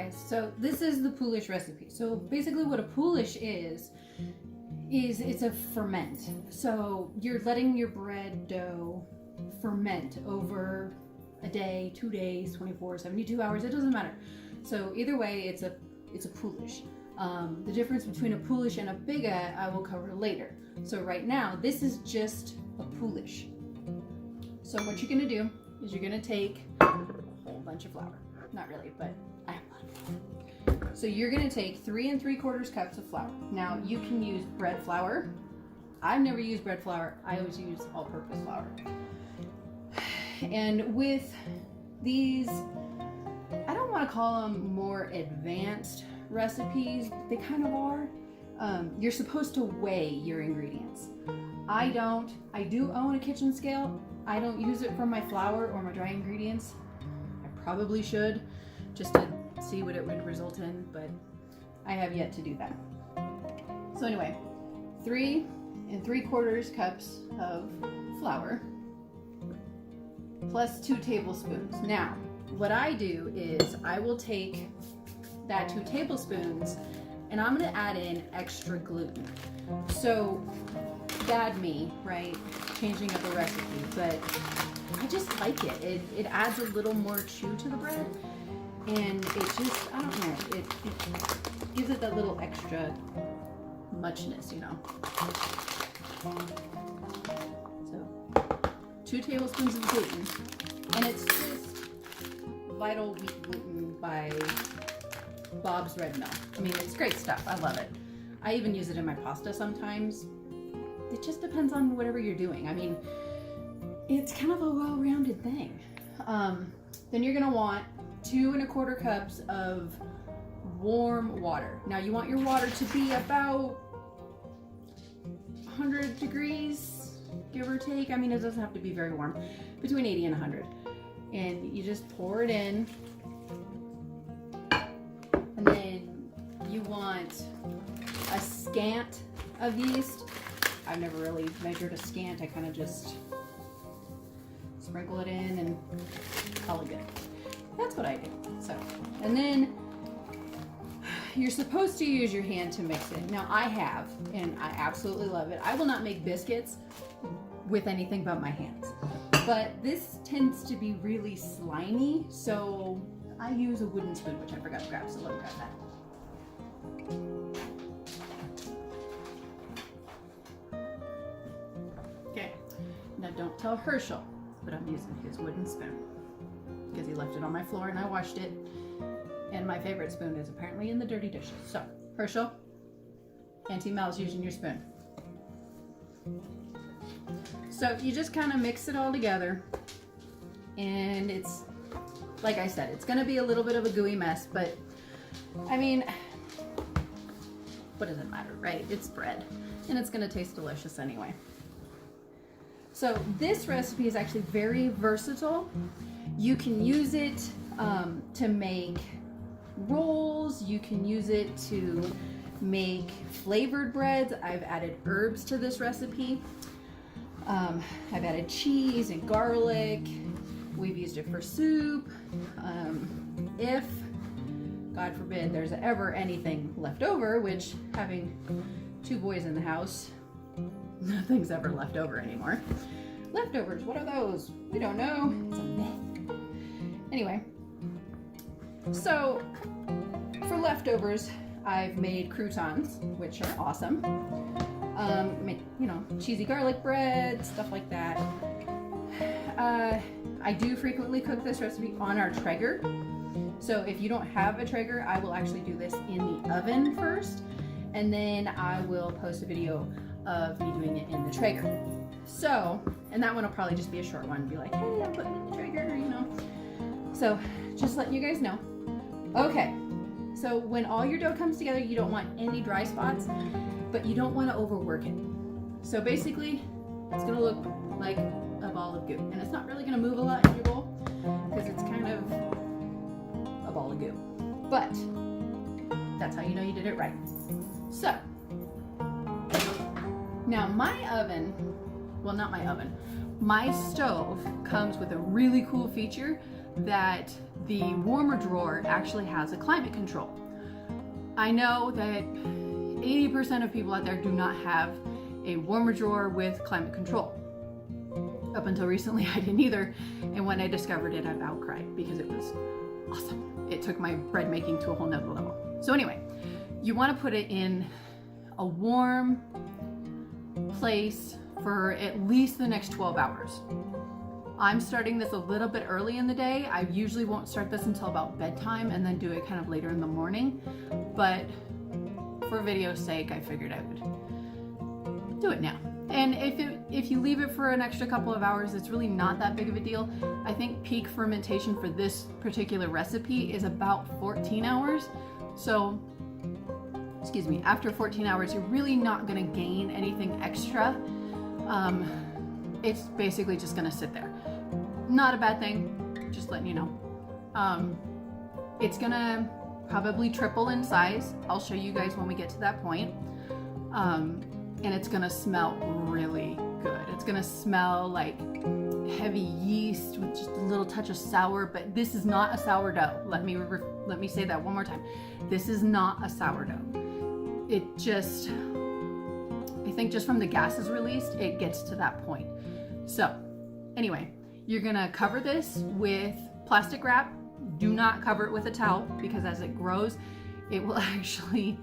guys, so this is the Poolish recipe. So basically what a Poolish is it's a ferment. So you're letting your bread dough ferment over a day, 2 days, 24, 72 hours, it doesn't matter. So either way, it's a Poolish. The difference between a Poolish and a biga I will cover later. So right now, this is just a Poolish. So what you're gonna do is you're gonna take a whole bunch of flour. Not really, but I have a lot. So you're gonna take 3 3/4 cups of flour. Now you can use bread flour. I've never used bread flour. I always use all-purpose flour. And with these, I don't want to call them more advanced recipes, but they kind of are. You're supposed to weigh your ingredients. I don't. I do own a kitchen scale. I don't use it for my flour or my dry ingredients. I probably should, just to see what it would result in, but I have yet to do that. So anyway, 3 3/4 cups of flour plus 2 tablespoons. Now, what I do is I will take that 2 tablespoons and I'm gonna add in extra gluten. So bad me, right? Changing up a recipe, but I just like it. It adds a little more chew to the bread, and it just, I don't know, it gives it that little extra muchness, you know. So 2 tablespoons of gluten, and it's just Vital Wheat Gluten by Bob's Red Mill. I mean, it's great stuff. I love it. I even use it in my pasta sometimes. It just depends on whatever you're doing. I mean, it's kind of a well-rounded thing. Then you're gonna want 2 1/4 cups of warm water. Now you want your water to be about 100 degrees, give or take. I mean, it doesn't have to be very warm, between 80 and 100. And you just pour it in. And then you want a scant of yeast. I've never really measured a scant. I kind of just sprinkle it in and call it good. That's what I do. So, and then you're supposed to use your hand to mix it. Now I have, and I absolutely love it. I will not make biscuits with anything but my hands. But this tends to be really slimy, so I use a wooden spoon, which I forgot to grab, so let me grab that. Okay, now don't tell Herschel, but I'm using his wooden spoon because he left it on my floor and I washed it. And my favorite spoon is apparently in the dirty dishes. So, Herschel, Auntie Mel's using your spoon. So you just kind of mix it all together, and it's, like I said, it's gonna be a little bit of a gooey mess, but I mean, what does it matter, right? It's bread, and it's gonna taste delicious anyway. So this recipe is actually very versatile. You can use it to make rolls. You can use it to make flavored breads. I've added herbs to this recipe. I've added cheese and garlic. We've used it for soup. If, God forbid, there's ever anything left over, which having 2 boys in the house, nothing's ever left over anymore. Leftovers, what are those? We don't know. It's a myth. Anyway, so for leftovers, I've made croutons, which are awesome. Make, you know, cheesy garlic bread, stuff like that. I do frequently cook this recipe on our Traeger. So if you don't have a Traeger, I will actually do this in the oven first, and then I will post a video of me doing it in the Traeger. So, and that one will probably just be a short one, be like, hey, I'm putting it in the Traeger, you know. So just letting you guys know. Okay, so when all your dough comes together, you don't want any dry spots, but you don't want to overwork it. So basically, it's gonna look like a ball of goo, and it's not really gonna move a lot in your bowl because it's kind of a ball of goo. But that's how you know you did it right. So now my oven, well, not my oven, my stove comes with a really cool feature that the warmer drawer actually has a climate control. I know that 80% of people out there do not have a warmer drawer with climate control. Up until recently, I didn't either. And when I discovered it, I about cried because it was awesome. It took my bread making to a whole nother level. So anyway, you want to put it in a warm place for at least the next 12 hours. I'm starting this a little bit early in the day. I usually won't start this until about bedtime and then do it kind of later in the morning. But for video's sake, I figured I would do it now. And if you leave it for an extra couple of hours, it's really not that big of a deal. I think peak fermentation for this particular recipe is about 14 hours. So, excuse me, after 14 hours, you're really not gonna gain anything extra. It's basically just gonna sit there. Not a bad thing, just letting you know. It's gonna probably triple in size. I'll show you guys when we get to that point. And it's gonna smell really good. It's gonna smell like heavy yeast with just a little touch of sour, but this is not a sourdough. Let me say that one more time. This is not a sourdough. It just, I think just from the gases released, it gets to that point. So anyway, you're gonna cover this with plastic wrap. Do not cover it with a towel because as it grows, it will actually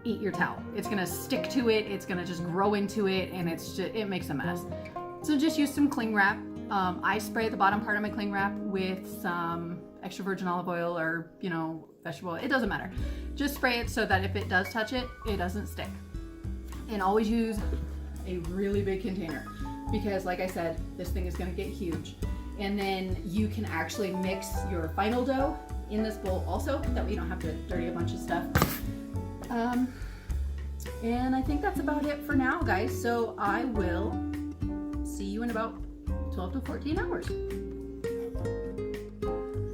eat your towel. It's gonna stick to it, it's gonna just grow into it, and it makes a mess. So just use some cling wrap. I spray the bottom part of my cling wrap with some extra virgin olive oil or, vegetable oil. It doesn't matter. Just spray it so that if it does touch it, it doesn't stick. And always use a really big container because like I said, this thing is gonna get huge. And then you can actually mix your final dough in this bowl also, that way you don't have to dirty a bunch of stuff. And I think that's about it for now, guys. So I will see you in about 12 to 14 hours.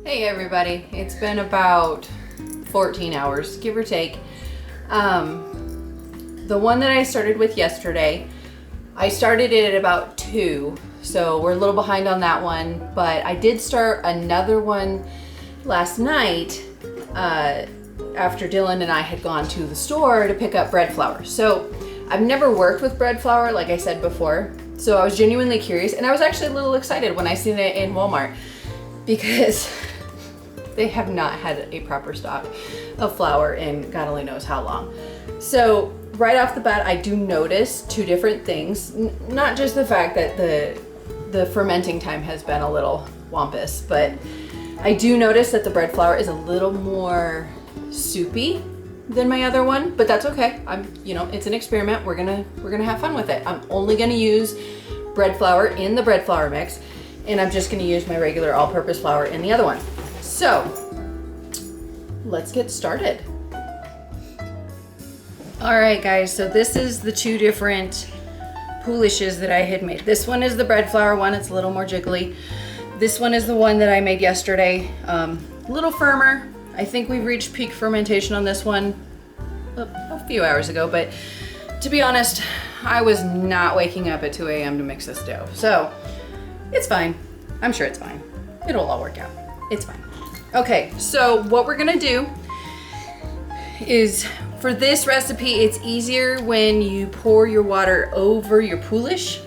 Hey everybody, it's been about 14 hours, give or take. The one that I started with yesterday, I started it at about 2, so we're a little behind on that one, but I did start another one last night after Dylan and I had gone to the store to pick up bread flour. So I've never worked with bread flour, like I said before, so I was genuinely curious, and I was actually a little excited when I seen it in Walmart because they have not had a proper stock of flour in God only knows how long. So right off the bat, I do notice two different things. Not just the fact that the fermenting time has been a little wampus, but I do notice that the bread flour is a little more soupy than my other one, but that's okay. It's an experiment. We're gonna have fun with it. I'm only gonna use bread flour in the bread flour mix, and I'm just gonna use my regular all-purpose flour in the other one. So let's get started. All right, guys, so this is the two different Poolishes that I had made. This one is the bread flour one. It's a little more jiggly. This one is the one that I made yesterday. A little firmer. I think we've reached peak fermentation on this one a few hours ago, but to be honest, I was not waking up at 2 a.m. to mix this dough. So it's fine. I'm sure it's fine. It'll all work out. It's fine. Okay, so what we're gonna do is, for this recipe, it's easier when you pour your water over your Poolish,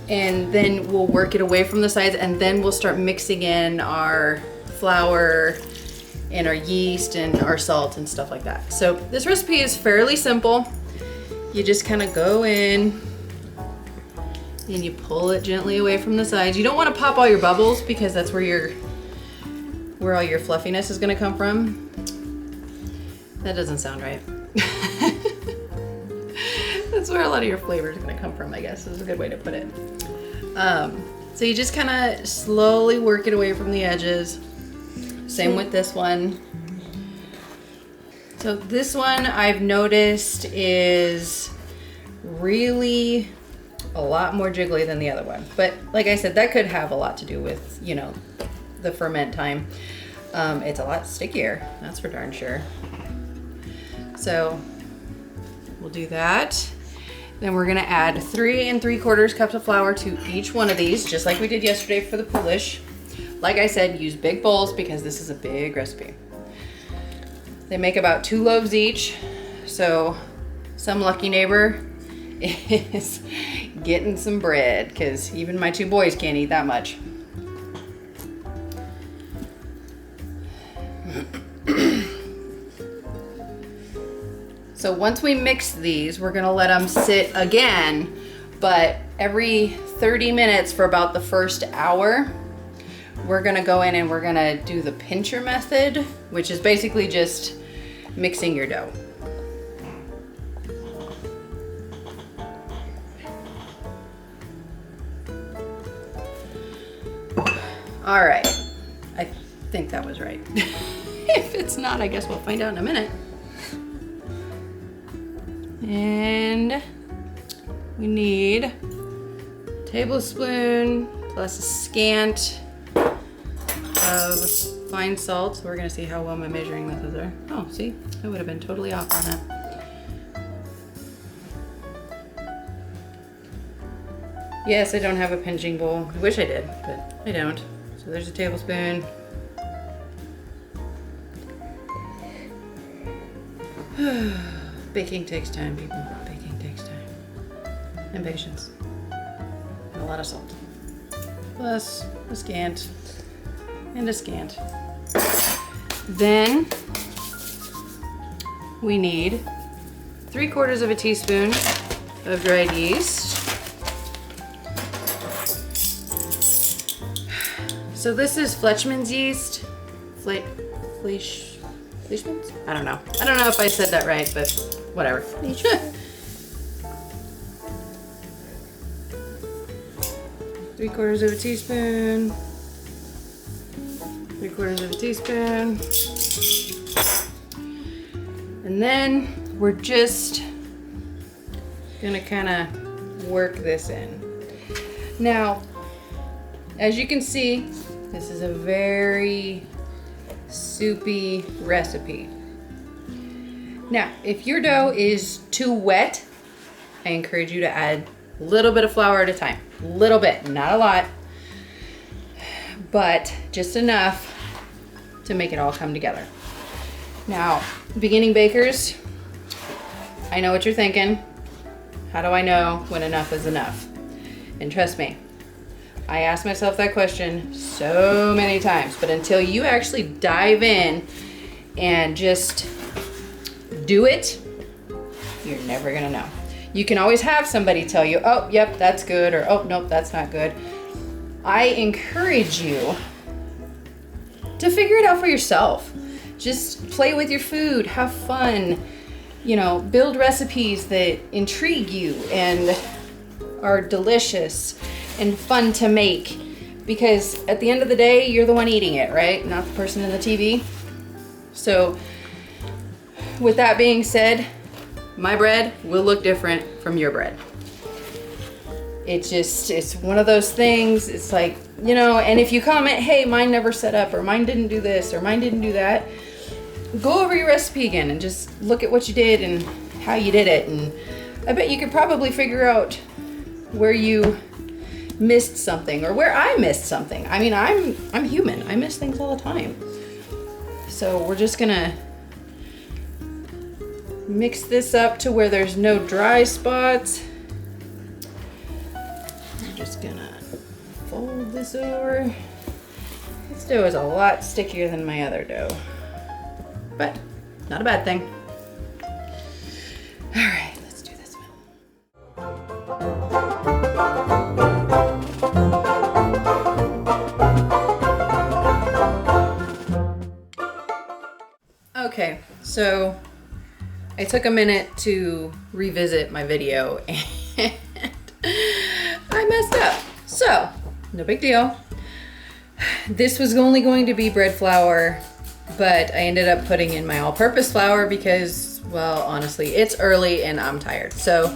and then we'll work it away from the sides, and then we'll start mixing in our flour and our yeast and our salt and stuff like that. So this recipe is fairly simple. You just kind of go in and you pull it gently away from the sides. You don't want to pop all your bubbles because that's where all your fluffiness is going to come from. That doesn't sound right. That's where a lot of your flavor is going to come from, I guess, is a good way to put it. So you just kind of slowly work it away from the edges. Same with this one. So this one I've noticed is really a lot more jiggly than the other one. But like I said, that could have a lot to do with, the ferment time. It's a lot stickier, that's for darn sure. So we'll do that. Then we're gonna add 3 3/4 cups of flour to each one of these, just like we did yesterday for the Poolish. Like I said, use big bowls because this is a big recipe. They make about 2 loaves each, so some lucky neighbor is getting some bread because even my 2 boys can't eat that much. So once we mix these, we're gonna let them sit again, but every 30 minutes for about the first hour, we're gonna go in and we're gonna do the pincher method, which is basically just mixing your dough. All right, I think that was right. If it's not, I guess we'll find out in a minute. And we need a tablespoon plus a scant of fine salt. So we're gonna see how well my measuring methods are. Oh, see, I would have been totally off on that. Yes, I don't have a pinching bowl. I wish I did, but I don't. So there's a tablespoon. Baking takes time, people. Baking takes time. And patience. And a lot of salt. Plus a scant. And a scant. Then we need 3/4 of a teaspoon of dried yeast. So this is Fleischmann's yeast. Fleischmann's? I don't know. I don't know if I said that right, but whatever. 3/4 of a teaspoon. 3/4 of a teaspoon. And then we're just gonna kind of work this in. Now, as you can see, this is a very soupy recipe. Now, if your dough is too wet, I encourage you to add a little bit of flour at a time. A little bit, not a lot, but just enough to make it all come together. Now, beginning bakers, I know what you're thinking. How do I know when enough is enough? And trust me, I asked myself that question so many times, but until you actually dive in and just do it, you're never gonna know. You can always have somebody tell you, oh, yep, that's good, or oh, nope, that's not good. I encourage you to figure it out for yourself. Just play with your food, have fun, you know, build recipes that intrigue you and are delicious and fun to make, because at the end of the day, you're the one eating it, right? Not the person in the TV. So with that being said, my bread will look different from your bread. It's one of those things. It's like, you know, and if you comment, hey, mine never set up, or mine didn't do this, or mine didn't do that, go over your recipe again and just look at what you did and how you did it. And I bet you could probably figure out where you missed something or where I missed something. I mean, I'm human. I miss things all the time. So we're just gonna mix this up to where there's no dry spots. I'm just gonna fold this over. This dough is a lot stickier than my other dough, but not a bad thing. All right, let's do this one. Okay, so I took a minute to revisit my video and I messed up. So, no big deal. This was only going to be bread flour, but I ended up putting in my all-purpose flour because, well, honestly, it's early and I'm tired. So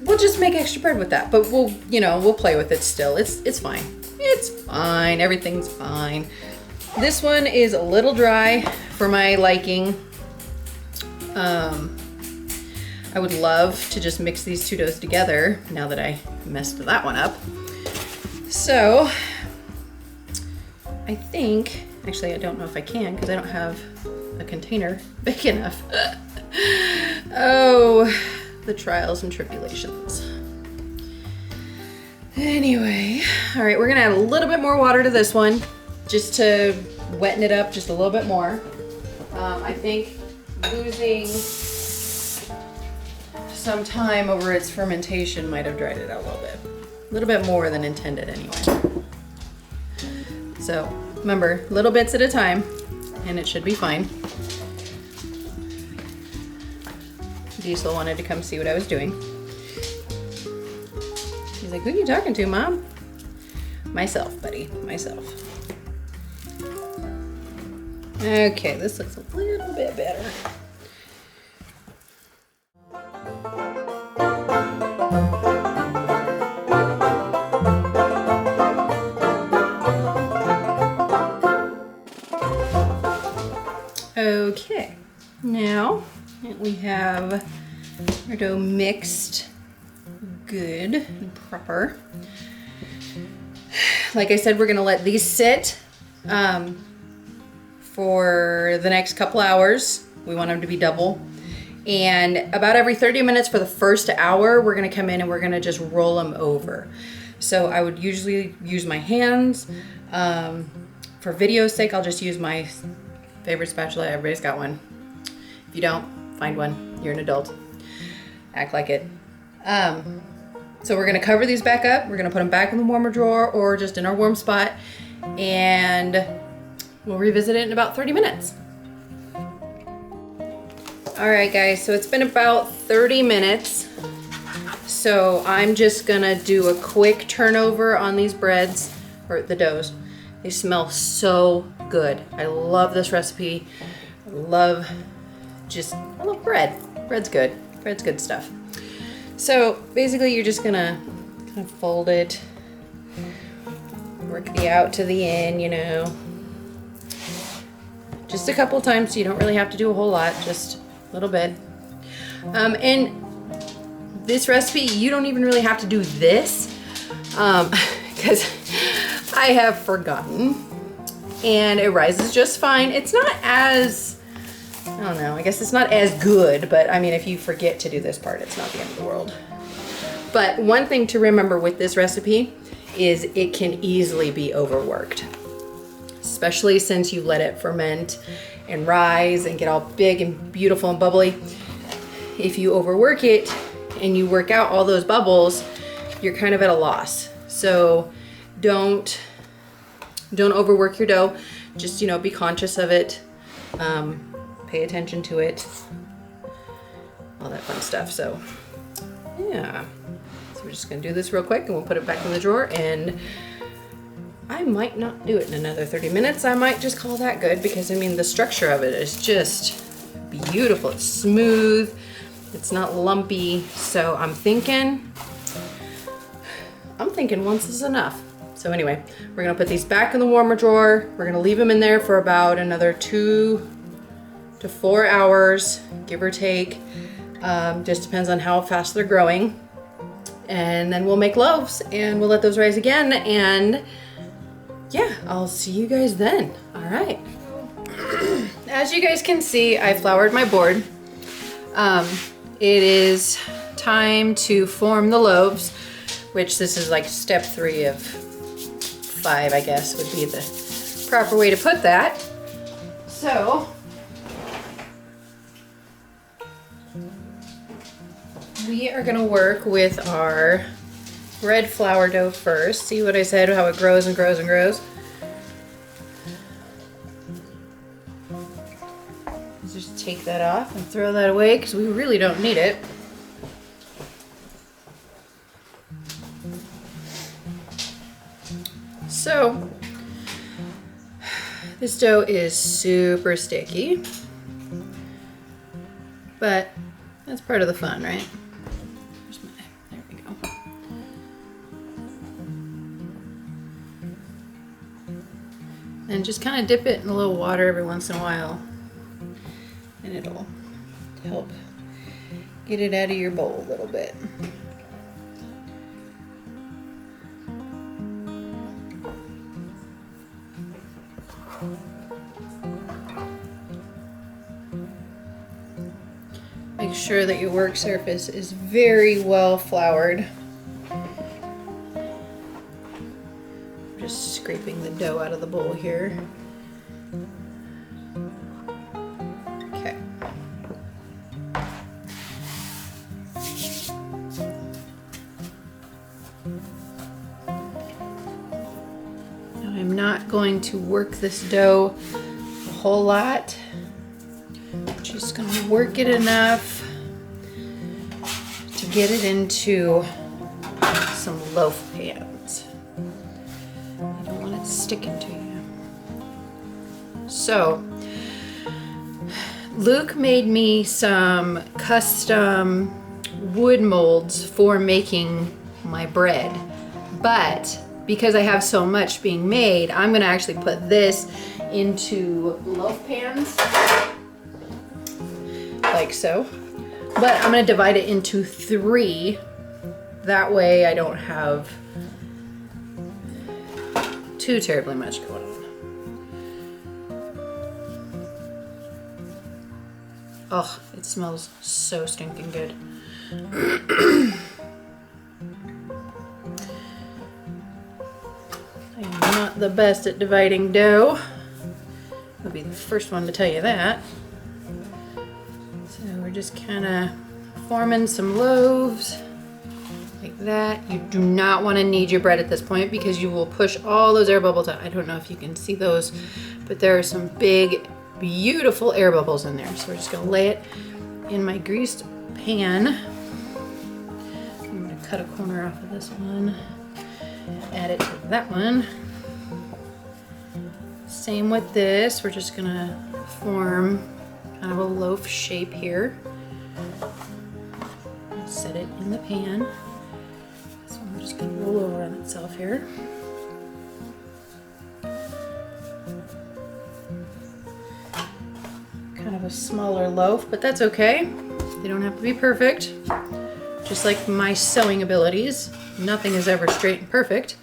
we'll just make extra bread with that, but we'll play with it still. It's fine. It's fine. Everything's fine. This one is a little dry for my liking. I would love to just mix these two doughs together now that I messed that one up. So I think, actually I don't know if I can because I don't have a container big enough. Oh, the trials and tribulations. Anyway, all right, we're gonna add a little bit more water to this one just to wetten it up just a little bit more. I think losing some time over its fermentation might have dried it out a little bit more than intended anyway. So remember, little bits at a time and it should be fine. Diesel wanted to come see what I was doing. He's like, who are you talking to, Mom? Myself, buddy, myself. Okay, this looks a little bit better. Okay, now that we have our dough mixed good and proper. Like I said, we're gonna let these sit for the next couple hours. We want them to be double. And about every 30 minutes for the first hour, we're gonna come in and we're gonna just roll them over. So I would usually use my hands. For video's sake, I'll just use my favorite spatula. Everybody's got one. If you don't, find one. You're an adult. Act like it. So we're gonna cover these back up. We're gonna put them back in the warmer drawer or just in our warm spot, and we'll revisit it in about 30 minutes. All right, guys, so it's been about 30 minutes. So I'm just gonna do a quick turnover on these breads, or the doughs. They smell so good. I love this recipe. I love bread. Bread's good. Bread's good stuff. So basically you're just gonna kind of fold it, work the out to the in, you know. Just a couple times, so you don't really have to do a whole lot, just a little bit. And this recipe, you don't even really have to do this, because I have forgotten, and it rises just fine. It's not as, I don't know, I guess it's not as good, but I mean, if you forget to do this part, it's not the end of the world. But one thing to remember with this recipe is it can easily be overworked, especially since you let it ferment and rise and get all big and beautiful and bubbly. If you overwork it and you work out all those bubbles, you're kind of at a loss. So don't overwork your dough. Just, you know, be conscious of it. Pay attention to it, all that fun stuff. So yeah, so we're just gonna do this real quick and we'll put it back in the drawer, and I might not do it in another 30 minutes. I might just call that good, because I mean the structure of it is just beautiful. It's smooth, it's not lumpy. So I'm thinking once is enough. So anyway, we're gonna put these back in the warmer drawer. We're gonna leave them in there for about another 2 to 4 hours, give or take. Just depends on how fast they're growing. And then we'll make loaves and we'll let those rise again. And yeah, I'll see you guys then. All right. As you guys can see, I floured my board. It is time to form the loaves, which this is like step 3 of 5, I guess, would be the proper way to put that. So we are gonna work with our red flour dough first. See what I said, how it grows and grows and grows? Let's just take that off and throw that away because we really don't need it. So this dough is super sticky, but that's part of the fun, right? There we go. And just kind of dip it in a little water every once in a while, and it'll help get it out of your bowl a little bit. Make sure that your work surface is very well floured. Just scraping the dough out of the bowl here. Okay. Now I'm not going to work this dough a whole lot. Just going to work it enough to get it into some loaf pans. You don't want it sticking to you. So, Luke made me some custom wood molds for making my bread. But because I have so much being made, I'm going to actually put this into loaf pans. Like so, but I'm going to divide it into 3. That way I don't have too terribly much going on. Oh, it smells so stinking good. I am not the best at dividing dough. I'll be the first one to tell you that. Just kind of forming some loaves like that. You do not want to knead your bread at this point because you will push all those air bubbles out. I don't know if you can see those, but there are some big, beautiful air bubbles in there. So we're just going to lay it in my greased pan. I'm going to cut a corner off of this one, add it to that one. Same with this. We're just going to form kind of a loaf shape here. Set it in the pan. So I'm just going to roll over on itself here. Kind of a smaller loaf, but that's okay. They don't have to be perfect. Just like my sewing abilities, nothing is ever straight and perfect.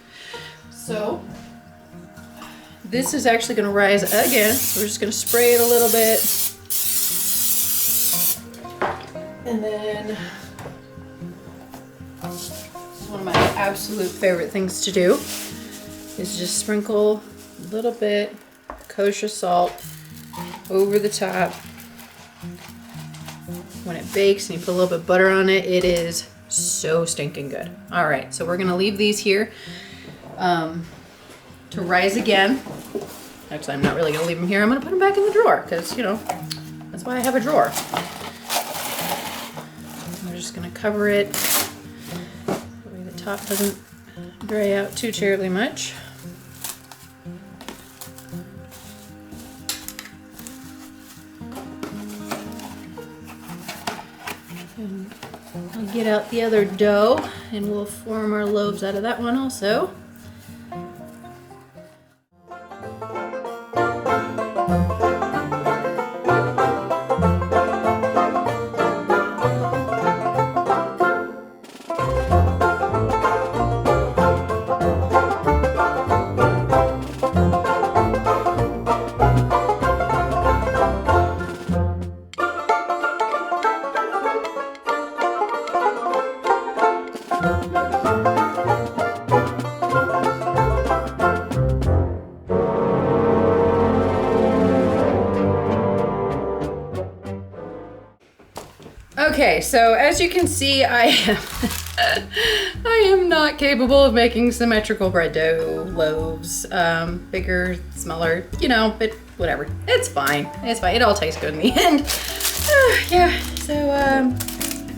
So this is actually going to rise again. So we're just going to spray it a little bit. And then, one of my absolute favorite things to do is just sprinkle a little bit kosher salt over the top. When it bakes and you put a little bit of butter on it, it is so stinking good. All right, so we're gonna leave these here to rise again. Actually, I'm not really gonna leave them here. I'm gonna put them back in the drawer because, you know, that's why I have a drawer. We're just gonna cover it so the top doesn't dry out too terribly much. And I'll get out the other dough and we'll form our loaves out of that one also. Okay, so as you can see, I am not capable of making symmetrical bread dough loaves. Bigger, smaller, you know, but whatever. It's fine. It's fine. It all tastes good in the end. Yeah, so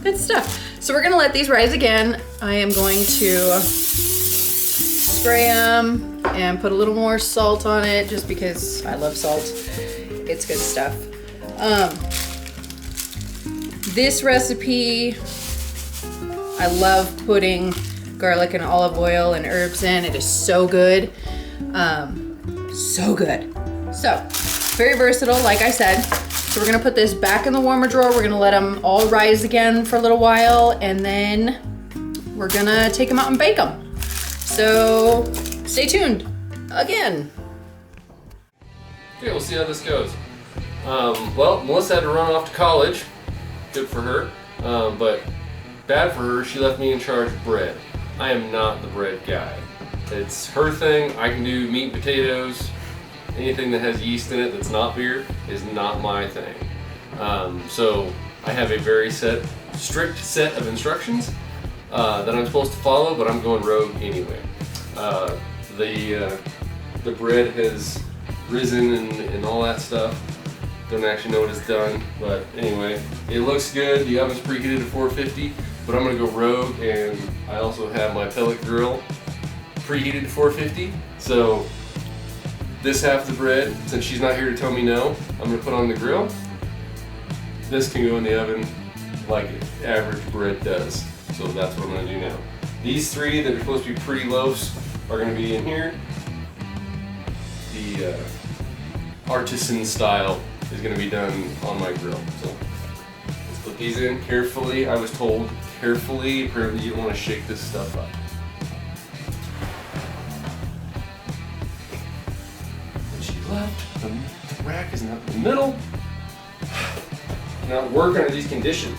good stuff. So we're gonna let these rise again. I am going to spray them and put a little more salt on it just because I love salt. It's good stuff. This recipe, I love putting garlic and olive oil and herbs in. It is so good. So good. So, very versatile, like I said. So we're gonna put this back in the warmer drawer. We're gonna let them all rise again for a little while, and then we're gonna take them out and bake them. So stay tuned again. Okay, we'll see how this goes. Well, Melissa had to run off to college. Good for her. But bad for her, she left me in charge of bread. I am not the bread guy. It's her thing. I can do meat and potatoes. Anything that has yeast in it that's not beer is not my thing. So I have a very strict set of instructions that I'm supposed to follow, but I'm going rogue anyway. The bread has risen and all that stuff. Don't actually know what it's done, but anyway, it looks good. The oven's preheated to 450, but I'm gonna go rogue, and I also have my pellet grill preheated to 450. So this half of the bread, since she's not here to tell me no, I'm gonna put on the grill. This can go in the oven like average bread does. So that's what I'm gonna do now. These three that are supposed to be pretty loaves are gonna be in here. The artisan style is gonna be done on my grill. So let's put these in carefully. I was told carefully, apparently you don't wanna shake this stuff up. And she left, the rack is not in the middle. Not work under these conditions.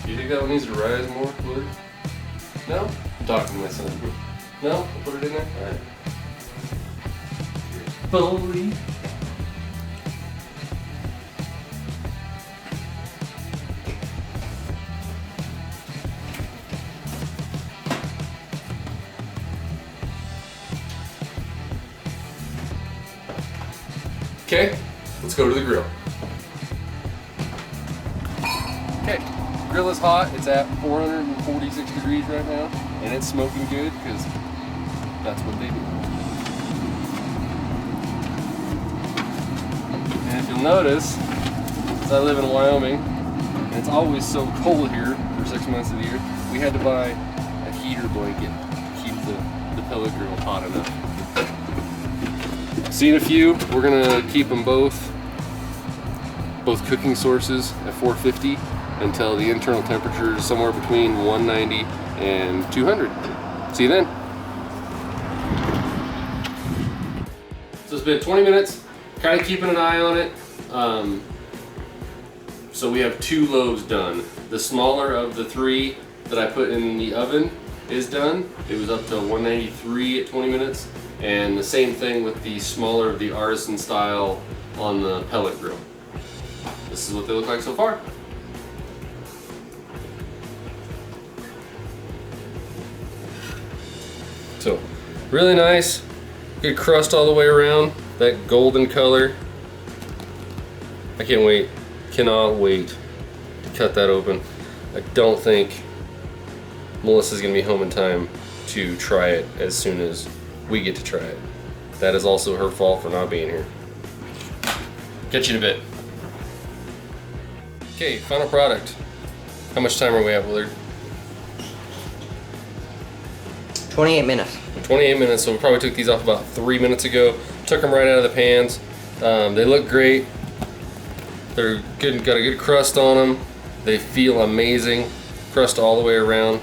Do you think that one needs to rise more, Willard? No? I'm talking to my son. No? I'll put it in there? Alright. Bully. Okay, let's go to the grill. Okay. Grill is hot. It's at 446 degrees right now, and it's smoking good because that's what they do. And if you'll notice, as I live in Wyoming, and it's always so cold here for 6 months of the year, we had to buy a heater blanket to keep the pellet grill hot enough. Seen a few. We're gonna keep them both cooking sources at 450. Until the internal temperature is somewhere between 190 and 200. See you then. So it's been 20 minutes, kind of keeping an eye on it. So we have 2 loaves done. The smaller of the 3 that I put in the oven is done. It was up to 193 at 20 minutes. And the same thing with the smaller of the artisan style on the pellet grill. This is what they look like so far. So, really nice, good crust all the way around, that golden color. I cannot wait to cut that open. I don't think Melissa's gonna be home in time to try it as soon as we get to try it. That is also her fault for not being here. Catch you in a bit. Okay, final product. How much time are we at, Willard? 28 minutes. 28 minutes, so we probably took these off about 3 minutes ago. Took them right out of the pans. They look great. They're good, got a good crust on them. They feel amazing. Crust all the way around.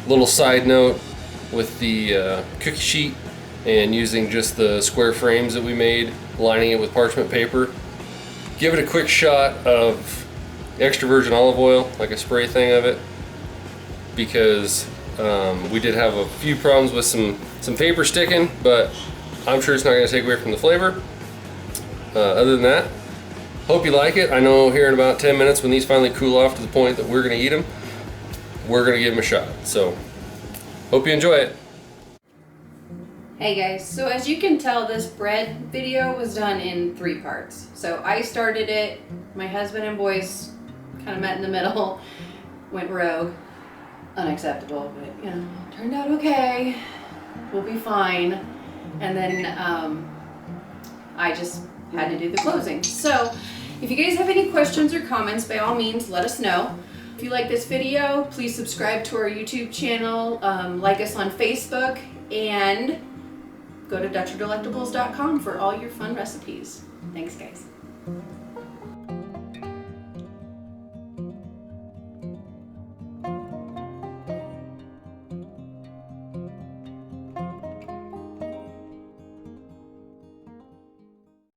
Little side note with the cookie sheet and using just the square frames that we made, lining it with parchment paper. Give it a quick shot of extra virgin olive oil, like a spray thing of it, because we did have a few problems with some paper sticking, but I'm sure it's not going to take away from the flavor. Other than that, hope you like it. I know here in about 10 minutes, when these finally cool off to the point that we're going to eat them, we're going to give them a shot. So, hope you enjoy it. Hey guys, so as you can tell, this bread video was done in 3 parts. So I started it, my husband and boys kind of met in the middle, went rogue. Unacceptable, but you know, turned out okay. We'll be fine. And then I just had to do the closing. So if you guys have any questions or comments, by all means, let us know. If you like this video, please subscribe to our YouTube channel, like us on Facebook, and go to DutcherDelectables.com for all your fun recipes. Thanks, guys.